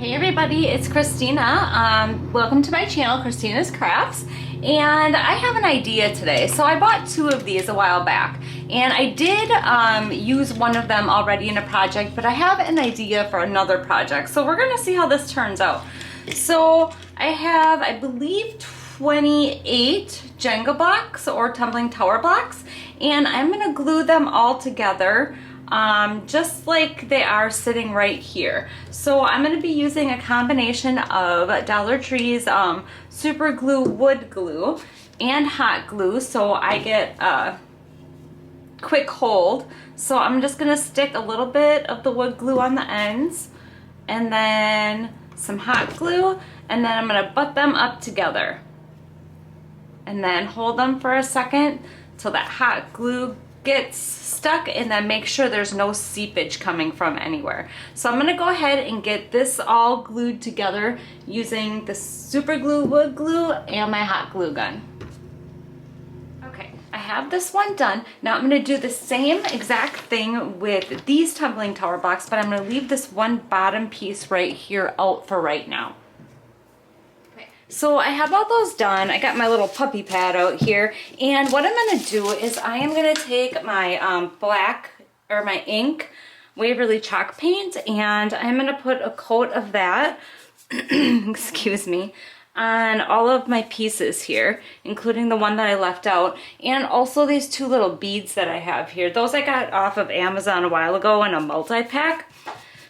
Hey everybody, it's Christina. Welcome to my channel, Christina's Crafts. And I have an idea today. So I bought two of these a while back, and I did use one of them already in a project, but I have an idea for another project. So we're gonna see how this turns out. So I have, I believe, 28 Jenga blocks or tumbling tower blocks, and I'm gonna glue them all together just like they are sitting right here. So I'm going to be using a combination of Dollar Tree's super glue wood glue and hot glue, so I get a quick hold. So I'm just going to stick a little bit of the wood glue on the ends and then some hot glue, and then I'm going to butt them up together and then hold them for a second till that hot glue gets stuck, and then make sure there's no seepage coming from anywhere. So I'm going to go ahead and get this all glued together using the super glue wood glue and my hot glue gun. Okay, I have this one done. Now I'm going to do the same exact thing with these tumbling tower blocks, but I'm going to leave this one bottom piece right here out for right now. So I have all those done. I got my little puppy pad out here, and what I'm going to do is I am going to take my black, or my ink, Waverly chalk paint, and I'm going to put a coat of that, excuse me, on all of my pieces here, including the one that I left out, and also these two little beads that I have here. Those I got off of Amazon a while ago in a multi-pack.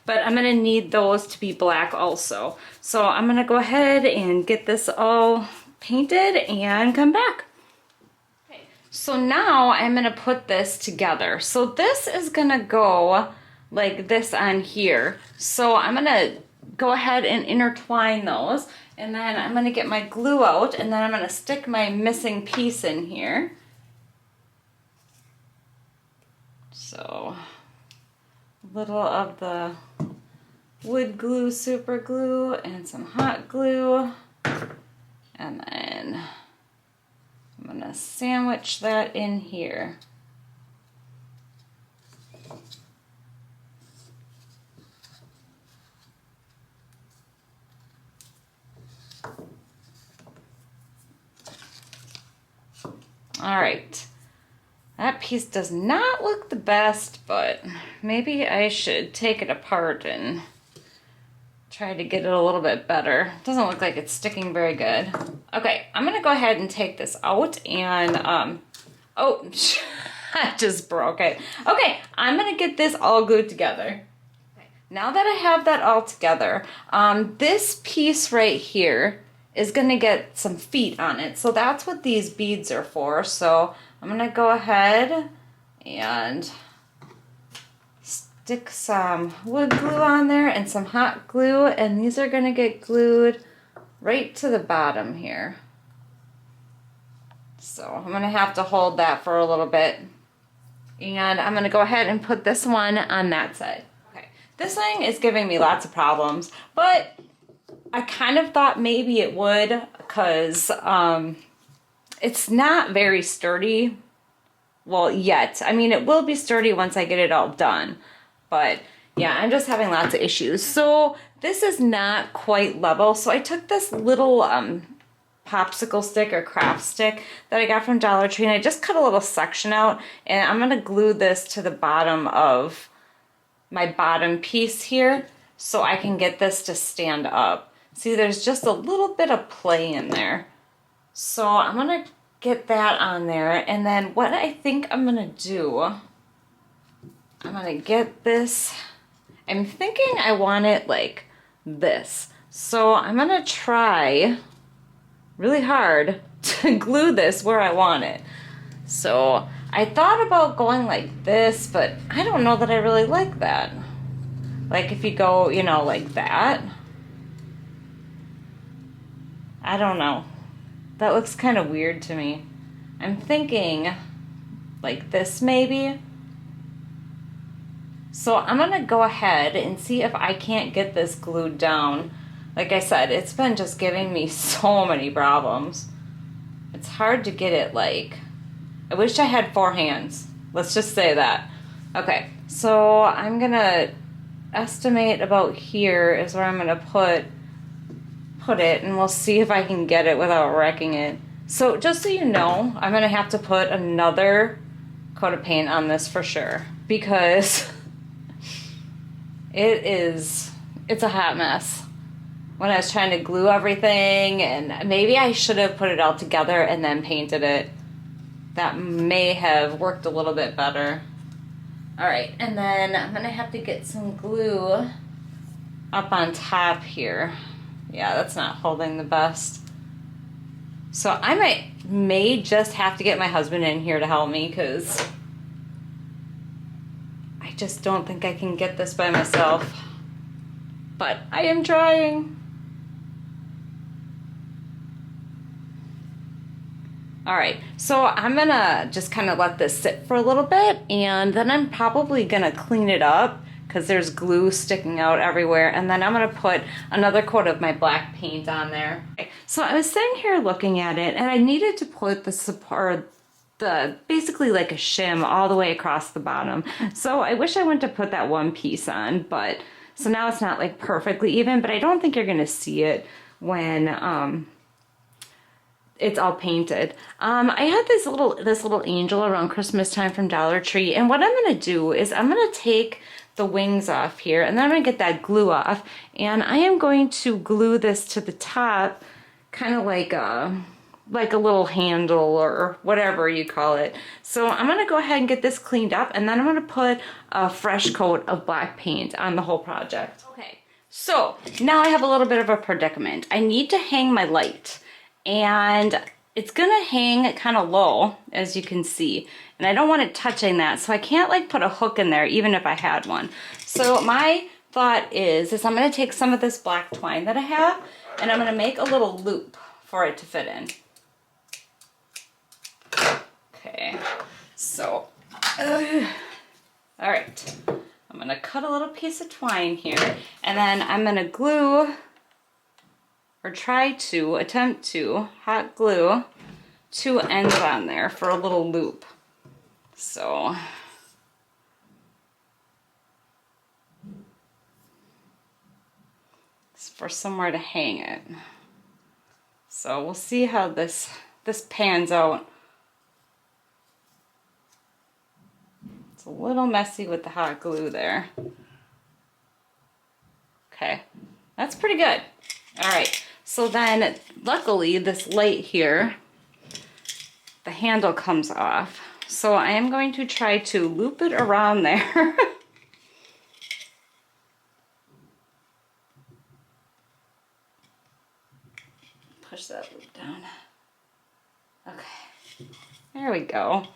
But I'm going to need those to be black also. So I'm going to go ahead and get this all painted and come back. Okay. So now I'm going to put this together. So this is going to go like this on here. So I'm going to go ahead and intertwine those. And then I'm going to get my glue out, and then I'm going to stick my missing piece in here. So a little of the wood glue, super glue, and some hot glue, and then I'm gonna sandwich that in here. All right. That piece does not look the best, but maybe I should take it apart and try to get it a little bit better. Doesn't look like it's sticking very good. Okay, I'm gonna go ahead and take this out and, oh, I just broke it. Okay, I'm gonna get this all glued together. Okay, now that I have that all together, this piece right here is gonna get some feet on it. So that's what these beads are for. So I'm gonna go ahead and stick some wood glue on there and some hot glue, and these are gonna get glued right to the bottom here. So I'm gonna have to hold that for a little bit, and I'm gonna go ahead and put this one on that side. Okay, this thing is giving me lots of problems, but I kind of thought maybe it would, because it's not very sturdy, well, yet. I mean, it will be sturdy once I get it all done, but yeah, I'm just having lots of issues. So this is not quite level, so I took this little popsicle stick or craft stick that I got from Dollar Tree, and I just cut a little section out, and I'm gonna glue this to the bottom of my bottom piece here so I can get this to stand up. See, there's just a little bit of play in there. So I'm gonna get that on there, and then what I think I'm gonna do, I'm gonna get this, I'm thinking I want it like this. So I'm gonna try really hard to glue this where I want it. So I thought about going like this, but I don't know that I really like that. Like if you go, you know, like that. I don't know. That looks kind of weird to me. I'm thinking like this maybe. So I'm gonna go ahead and see if I can't get this glued down. Like I said, it's been just giving me so many problems. It's hard to get it like, I wish I had 4 hands. Let's just say that. Okay, so I'm gonna estimate about here is where I'm gonna put it, and we'll see if I can get it without wrecking it. So just so you know, I'm gonna have to put another coat of paint on this for sure, because it's a hot mess when I was trying to glue everything, and maybe I should have put it all together and then painted it. That may have worked a little bit better. All right, and then I'm gonna have to get some glue up on top here. Yeah, that's not holding the best. So I may just have to get my husband in here to help me, because I just don't think I can get this by myself. But I am trying. All right, so I'm gonna just kind of let this sit for a little bit, and then I'm probably gonna clean it up because there's glue sticking out everywhere, and then I'm gonna put another coat of my black paint on there. So I was sitting here looking at it, and I needed to put the support, basically like a shim all the way across the bottom. So I wish I went to put that one piece on, but so now it's not like perfectly even, but I don't think you're gonna see it when it's all painted. I had this little angel around Christmas time from Dollar Tree, and what I'm gonna do is I'm gonna take the wings off here, and then I'm gonna get that glue off, and I am going to glue this to the top, kind of like a little handle or whatever you call it. So I'm gonna go ahead and get this cleaned up, and then I'm gonna put a fresh coat of black paint on the whole project. Okay, so now I have a little bit of a predicament. I need to hang my light, and it's gonna hang kind of low, as you can see, and I don't want it touching that, so I can't like put a hook in there even if I had one. So my thought is I'm gonna take some of this black twine that I have, and I'm gonna make a little loop for it to fit in. Okay, so, all right, I'm gonna cut a little piece of twine here, and then I'm gonna glue, or attempt to hot glue 2 ends on there for a little loop. So it's for somewhere to hang it. So we'll see how this pans out. It's a little messy with the hot glue there. Okay, that's pretty good. All right, so then luckily this light here, the handle comes off. So I am going to try to loop it around there. Push that loop down. Okay, there we go.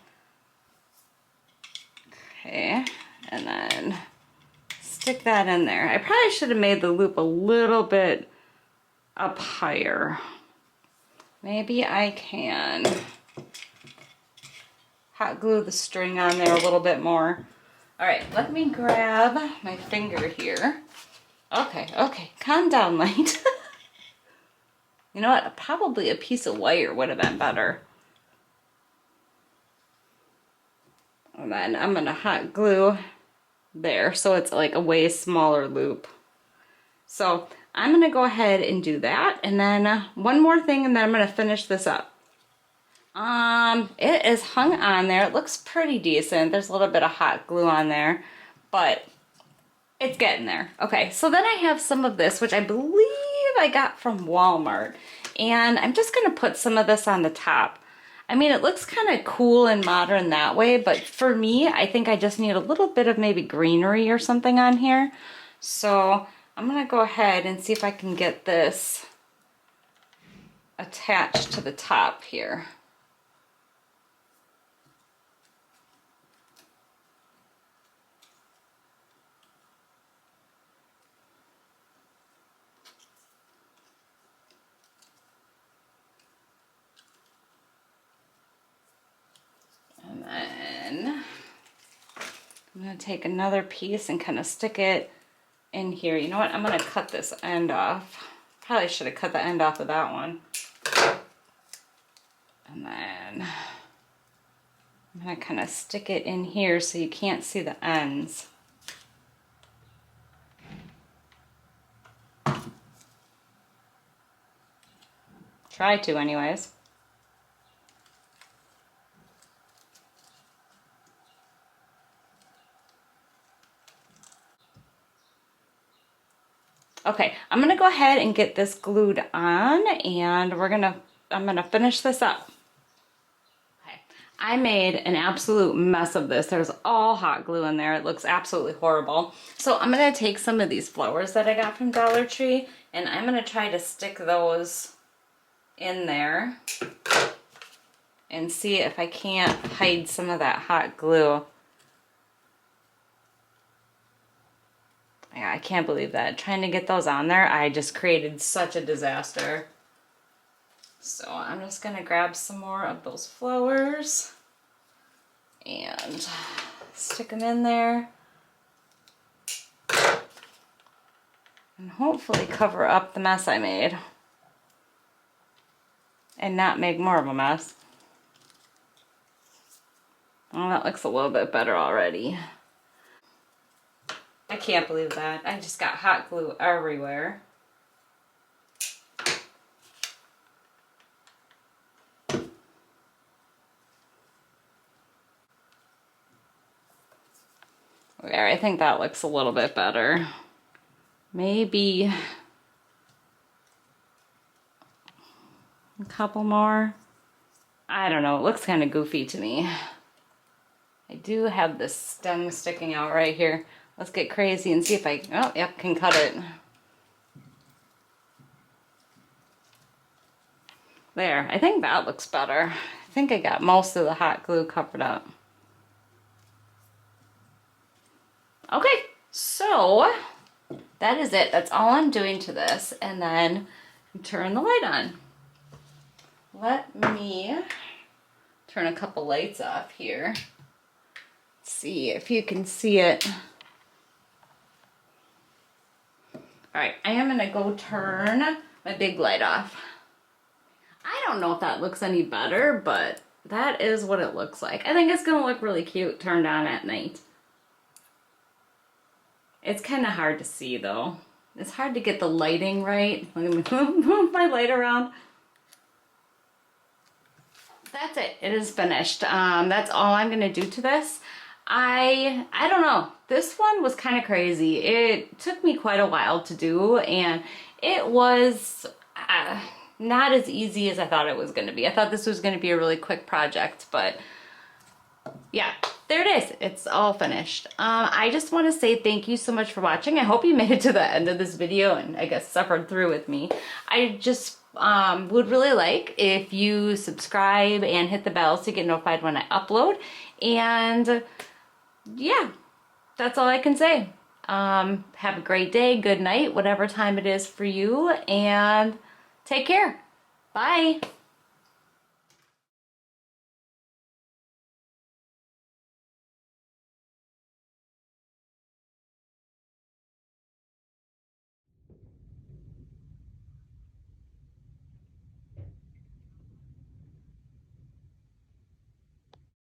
Okay, and then stick that in there. I probably should have made the loop a little bit up higher. Maybe I can hot glue the string on there a little bit more. All right, let me grab my finger here. Okay, calm down, light. You know what? Probably a piece of wire would have been better. And then I'm gonna hot glue there so it's like a way smaller loop. So I'm gonna go ahead and do that, and then one more thing, and then I'm gonna finish this up. It is hung on there. It looks pretty decent. There's a little bit of hot glue on there, but it's getting there. Okay, so then I have some of this, which I believe I got from Walmart, and I'm just gonna put some of this on the top. I mean, it looks kind of cool and modern that way, but for me, I think I just need a little bit of maybe greenery or something on here. So I'm gonna go ahead and see if I can get this attached to the top here. And then I'm gonna take another piece and kind of stick it in here. You know what? I'm gonna cut this end off. Probably should have cut the end off of that one. And then I'm gonna kind of stick it in here so you can't see the ends. Try to anyways. Okay, I'm gonna go ahead and get this glued on, and I'm gonna finish this up. Okay, I made an absolute mess of this. There's all hot glue in there. It looks absolutely horrible. So I'm gonna take some of these flowers that I got from Dollar Tree, and I'm gonna try to stick those in there and see if I can't hide some of that hot glue. Yeah, I can't believe that. Trying to get those on there, I just created such a disaster. So I'm just gonna grab some more of those flowers and stick them in there. And hopefully cover up the mess I made. And not make more of a mess. Well, that looks a little bit better already. I can't believe that. I just got hot glue everywhere. There, I think that looks a little bit better. Maybe a couple more. I don't know, it looks kind of goofy to me. I do have this stem sticking out right here. Let's get crazy and see if I, oh, yep, can cut it. There, I think that looks better. I think I got most of the hot glue covered up. Okay, so that is it. That's all I'm doing to this. And then turn the light on. Let me turn a couple lights off here. Let's see if you can see it. All right, I am gonna go turn my big light off. I don't know if that looks any better, but that is what it looks like. I think it's gonna look really cute turned on at night. It's kind of hard to see though. It's hard to get the lighting right. Let me move my light around. That's it. It is finished. That's all I'm gonna do to this. I don't know. This one was kind of crazy. It took me quite a while to do, and it was not as easy as I thought it was going to be. I thought this was going to be a really quick project, but yeah, there it is. It's all finished. I just want to say thank you so much for watching. I hope you made it to the end of this video and I guess suffered through with me. I just would really like if you subscribe and hit the bell to get notified when I upload. And yeah, that's all I can say. Have a great day, good night, whatever time it is for you, and take care. Bye.